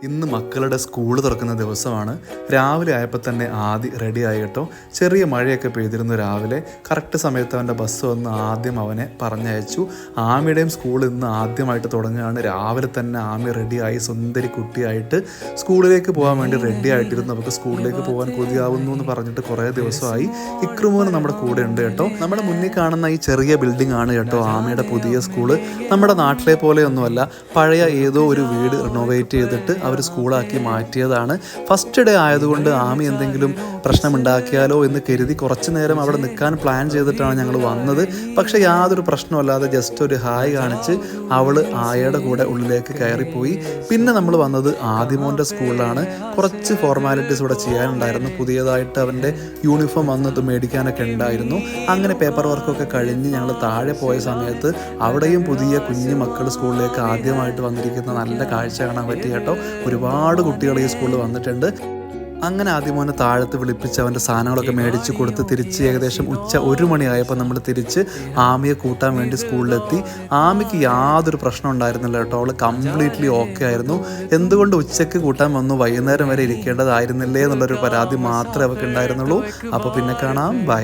ഇന്ന് മക്കളുടെ സ്കൂൾ തുറക്കുന്ന ദിവസമാണ്. രാവിലെ ആയപ്പോൾ തന്നെ ആദി റെഡിയായി കേട്ടോ. ചെറിയ മഴയൊക്കെ പെയ്തിരുന്നു രാവിലെ. കറക്റ്റ് സമയത്ത് അവൻ്റെ ബസ് വന്ന് ആദ്യം അവനെ പറഞ്ഞയച്ചു. ആമിയുടെയും സ്കൂൾ ഇന്ന് ആദ്യമായിട്ട് തുടങ്ങുകയാണ്. രാവിലെ തന്നെ ആമി റെഡിയായി സുന്ദരി കുട്ടിയായിട്ട് സ്കൂളിലേക്ക് പോകാൻ വേണ്ടി റെഡി ആയിട്ടിരുന്നു. അവർക്ക് സ്കൂളിലേക്ക് പോകാൻ കൊതിയാവുന്നു എന്ന് പറഞ്ഞിട്ട് കുറേ ദിവസമായി. ഇക്രുമോന് നമ്മുടെ കൂടെ ഉണ്ട് കേട്ടോ. നമ്മുടെ മുന്നിൽ കാണുന്ന ഈ ചെറിയ ബിൽഡിംഗ് ആണ് കേട്ടോ ആമിയുടെ പുതിയ സ്കൂള്. നമ്മുടെ നാട്ടിലെ പോലെയൊന്നുമല്ല, പഴയ ഏതോ ഒരു വീട് റിനോവേറ്റ് ചെയ്തിട്ട് അവർ സ്കൂളാക്കി മാറ്റിയതാണ്. ഫസ്റ്റ് ഡേ ആയതുകൊണ്ട് ആമി എന്തെങ്കിലും പ്രശ്നമുണ്ടാക്കിയാലോ എന്ന് കരുതി കുറച്ച് നേരം അവിടെ നിൽക്കാൻ പ്ലാൻ ചെയ്തിട്ടാണ് ഞങ്ങൾ വന്നത്. പക്ഷേ യാതൊരു പ്രശ്നമല്ലാതെ ജസ്റ്റ് ഒരു ഹായ് കാണിച്ച് അവൾ ആയയുടെ കൂടെ ഉള്ളിലേക്ക് കയറിപ്പോയി. പിന്നെ നമ്മൾ വന്നത് ആദിമോൻ്റെ സ്കൂളിലാണ്. കുറച്ച് ഫോർമാലിറ്റീസ് ഇവിടെ ചെയ്യാനുണ്ടായിരുന്നു. പുതിയതായിട്ട് അവൻ്റെ യൂണിഫോം വന്നത് മേടിക്കാനൊക്കെ ഉണ്ടായിരുന്നു. അങ്ങനെ പേപ്പർ വർക്കൊക്കെ കഴിഞ്ഞ് ഞങ്ങൾ താഴെ പോയ സമയത്ത് അവിടെയും പുതിയ കുഞ്ഞു മക്കൾ സ്കൂളിലേക്ക് ആദ്യമായിട്ട് വന്നിരിക്കുന്ന നല്ല കാഴ്ച കാണാൻ പറ്റി കേട്ടോ. ഒരുപാട് കുട്ടികൾ ഈ സ്കൂളിൽ വന്നിട്ടുണ്ട്. അങ്ങനെ ആദ്യമോനെ താഴത്ത് വിളിപ്പിച്ച് അവൻ്റെ സാധനങ്ങളൊക്കെ മേടിച്ച് കൊടുത്ത് തിരിച്ച് ഏകദേശം ഉച്ച 1 മണിയായപ്പോൾ നമ്മൾ തിരിച്ച് ആമിയെ കൂട്ടാൻ വേണ്ടി സ്കൂളിലെത്തി. ആമിക്ക് യാതൊരു പ്രശ്നം ഉണ്ടായിരുന്നില്ല കേട്ടോ. അവൾ കംപ്ലീറ്റ്ലി ഓക്കെ ആയിരുന്നു. എന്തുകൊണ്ട് ഉച്ചയ്ക്ക് കൂട്ടാൻ വന്നു, വൈകുന്നേരം വരെ ഇരിക്കേണ്ടതായിരുന്നില്ലേ എന്നുള്ളൊരു പരാതി മാത്രമേ അവൾക്ക് ഉണ്ടായിരുന്നുള്ളൂ. അപ്പോൾ പിന്നെ കാണാം. ബൈ.